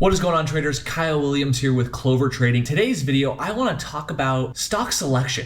What is going on, traders? Kyle Williams here with Clover Trading. Today's video, I want to talk about stock selection.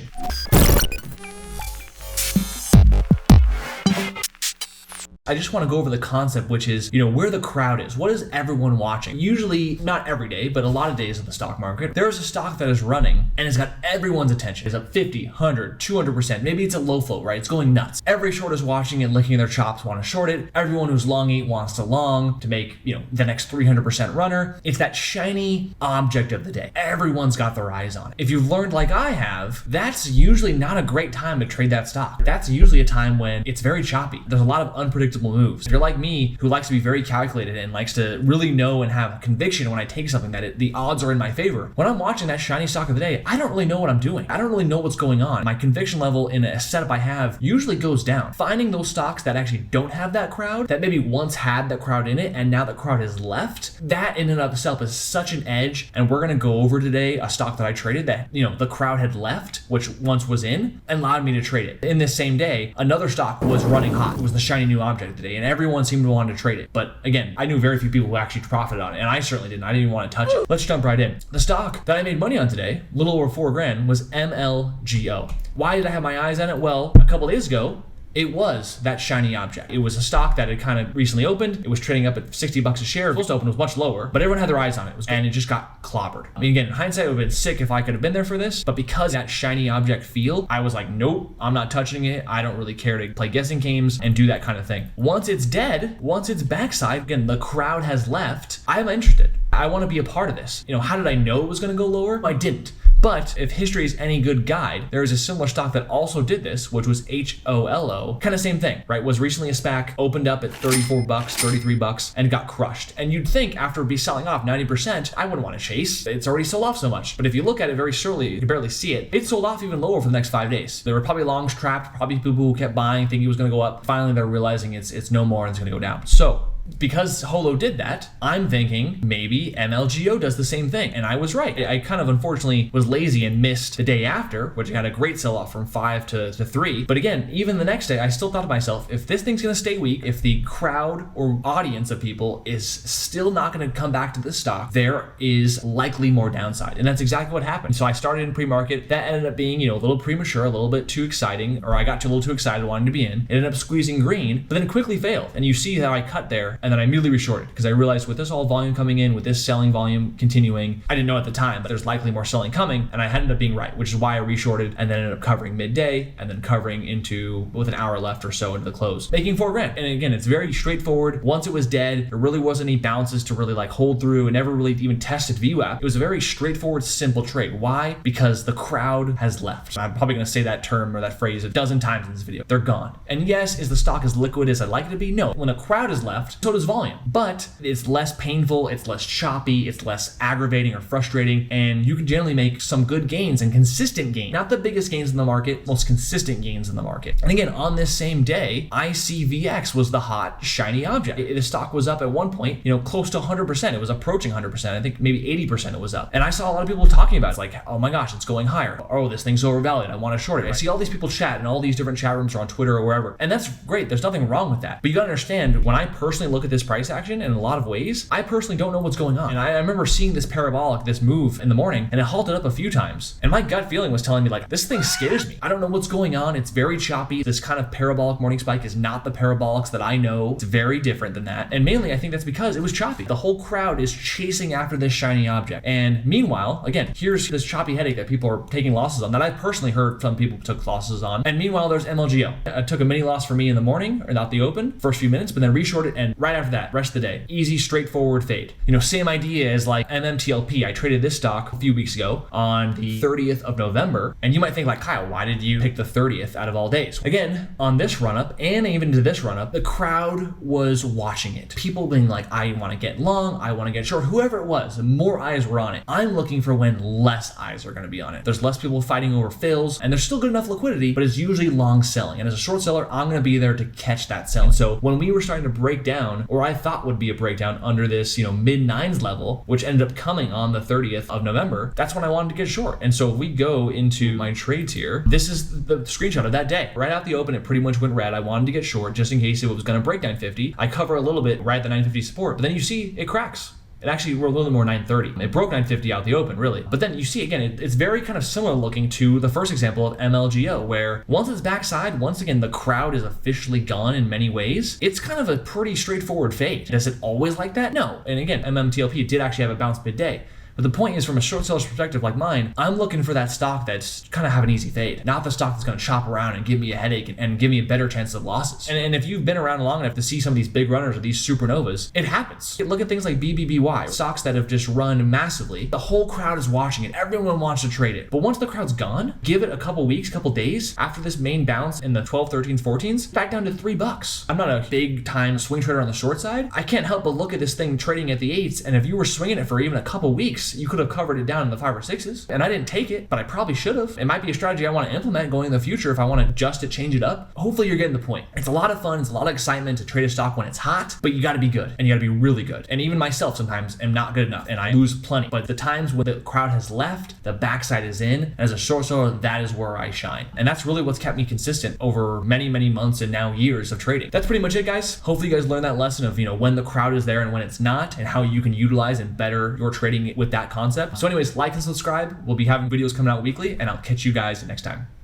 I just want to go over the concept, which is, where the crowd is. What is everyone watching? Usually, not every day, but a lot of days in the stock market, there's a stock that is running and it's got everyone's attention. It's up 50, 100, 200%. Maybe it's a low float, right? It's going nuts. Every short is watching it, licking their chops, want to short it. Everyone who's long eight wants to long to make, the next 300% runner. It's that shiny object of the day. Everyone's got their eyes on it. If you've learned like I have, that's usually not a great time to trade that stock. That's usually a time when it's very choppy. There's a lot of unpredictable moves. If you're like me, who likes to be very calculated and likes to really know and have conviction when I take something that the odds are in my favor, when I'm watching that shiny stock of the day, I don't really know what I'm doing. I don't really know what's going on. My conviction level in a setup I have usually goes down. Finding those stocks that actually don't have that crowd, that maybe once had that crowd in it and now the crowd has left, that in and of itself is such an edge. And we're going to go over today a stock that I traded that, the crowd had left, which once was in, and allowed me to trade it. In this same day, another stock was running hot. It was the shiny new object today, and everyone seemed to want to trade it. But again, I knew very few people who actually profited on it, and I certainly didn't. I didn't even want to touch it. Let's jump right in. The stock that I made money on today, a little over $4,000, was MLGL. Why did I have my eyes on it? Well, a couple days ago, it was that shiny object. It was a stock that had kind of recently opened. It was trading up at $60 a share. It was supposed to open, it was much lower, but everyone had their eyes on it. And it just got clobbered. I mean, again, in hindsight, it would have been sick if I could have been there for this, but because that shiny object feel, I was like, nope, I'm not touching it. I don't really care to play guessing games and do that kind of thing. Once it's dead, once it's backside, again, the crowd has left, I'm interested. I want to be a part of this. How did I know it was going to go lower? I didn't. But if history is any good guide, there is a similar stock that also did this, which was HOLO. Kind of same thing, right? Was recently a SPAC, opened up at $34, $33, and got crushed. And you'd think after it be selling off 90%, I wouldn't want to chase. It's already sold off so much. But if you look at it very surely, you can barely see it. It sold off even lower for the next 5 days. There were probably longs trapped, probably people who kept buying, thinking it was going to go up. Finally, they're realizing it's no more and it's going to go down. So because Holo did that, I'm thinking maybe MLGO does the same thing. And I was right. I kind of unfortunately was lazy and missed the day after, which had a great sell-off from 5 to 3. But again, even the next day, I still thought to myself, if this thing's going to stay weak, if the crowd or audience of people is still not going to come back to this stock, there is likely more downside. And that's exactly what happened. So I started in pre-market. That ended up being, a little premature, a little bit too exciting, or I got a little too excited wanting to be in. It ended up squeezing green, but then quickly failed. And you see how I cut there, and then I immediately reshorted because I realized with this all volume coming in, with this selling volume continuing, I didn't know at the time, but there's likely more selling coming, and I ended up being right, which is why I reshorted and then ended up covering midday and then covering into with an hour left or so into the close, making $4,000. And again, it's very straightforward. Once it was dead, there really wasn't any bounces to really hold through and never really even tested VWAP. It was a very straightforward, simple trade. Why? Because the crowd has left. I'm probably going to say that term or that phrase a dozen times in this video. They're gone. And yes, is the stock as liquid as I'd like it to be? No. When a crowd is left, so does volume. But it's less painful, it's less choppy, it's less aggravating or frustrating, and you can generally make some good gains and consistent gains. Not the biggest gains in the market, most consistent gains in the market. And again, on this same day, ICVX was the hot, shiny object. The stock was up at one point, close to 100%. It was approaching 100%. I think maybe 80% it was up. And I saw a lot of people talking about it. It's like, oh my gosh, it's going higher. Oh, this thing's overvalued. I want to short it. I see all these people chat in all these different chat rooms or on Twitter or wherever. And that's great. There's nothing wrong with that. But you gotta understand, when I personally look at this price action in a lot of ways, I personally don't know what's going on. And I remember seeing this parabolic, this move in the morning, and it halted up a few times. And my gut feeling was telling me this thing scares me. I don't know what's going on. It's very choppy. This kind of parabolic morning spike is not the parabolics that I know. It's very different than that. And mainly I think that's because it was choppy. The whole crowd is chasing after this shiny object. And meanwhile, again, here's this choppy headache that people are taking losses on that I personally heard some people took losses on. And meanwhile, there's MLGL. It took a mini loss for me in the morning, or not the open, first few minutes, but then reshorted, and right after that, rest of the day, easy, straightforward fade. Same idea as MMTLP. I traded this stock a few weeks ago on the 30th of November. And you might think Kyle, why did you pick the 30th out of all days? Again, on this run up and even to this run up, the crowd was watching it. People being I want to get long, I want to get short, whoever it was, more eyes were on it. I'm looking for when less eyes are going to be on it. There's less people fighting over fills, and there's still good enough liquidity, but it's usually long selling. And as a short seller, I'm going to be there to catch that sell. So when we were starting to break down, or I thought would be a breakdown under this, mid-9s level, which ended up coming on the 30th of November, that's when I wanted to get short. And so if we go into my trades here, this is the screenshot of that day. Right out the open, it pretty much went red. I wanted to get short just in case it was going to break 950. I cover a little bit right at the 950 support, but then you see it cracks. It actually were a little more 930. It broke 950 out the open, really. But then you see, again, it's very kind of similar looking to the first example of MLGL, where once it's backside, once again, the crowd is officially gone in many ways. It's kind of a pretty straightforward fade. Does it always like that? No. And again, MMTLP did actually have a bounce midday. But the point is, from a short seller's perspective like mine, I'm looking for that stock that's kind of have an easy fade, not the stock that's going to chop around and give me a headache and give me a better chance of losses. And if you've been around long enough to see some of these big runners or these supernovas, it happens. Look at things like BBBY, stocks that have just run massively. The whole crowd is watching it. Everyone wants to trade it. But once the crowd's gone, give it a couple weeks, couple days after this main bounce in the 12, 13s, 14s, back down to $3. I'm not a big time swing trader on the short side. I can't help but look at this thing trading at the 8s, and if you were swinging it for even a couple weeks, you could have covered it down in the 5 or 6s, and I didn't take it, but I probably should have. It might be a strategy I want to implement going in the future if I want to adjust it, change it up. Hopefully you're getting the point. It's a lot of fun, it's a lot of excitement to trade a stock when it's hot, but you got to be good, and you got to be really good. And even myself sometimes am not good enough, and I lose plenty. But the times when the crowd has left, the backside is in, and as a short seller, that is where I shine. And that's really what's kept me consistent over many, many months and now years of trading. That's pretty much it, guys. Hopefully you guys learned that lesson of, when the crowd is there and when it's not, and how you can utilize and better your trading with that concept. So anyways, like and subscribe. We'll be having videos coming out weekly, and I'll catch you guys next time.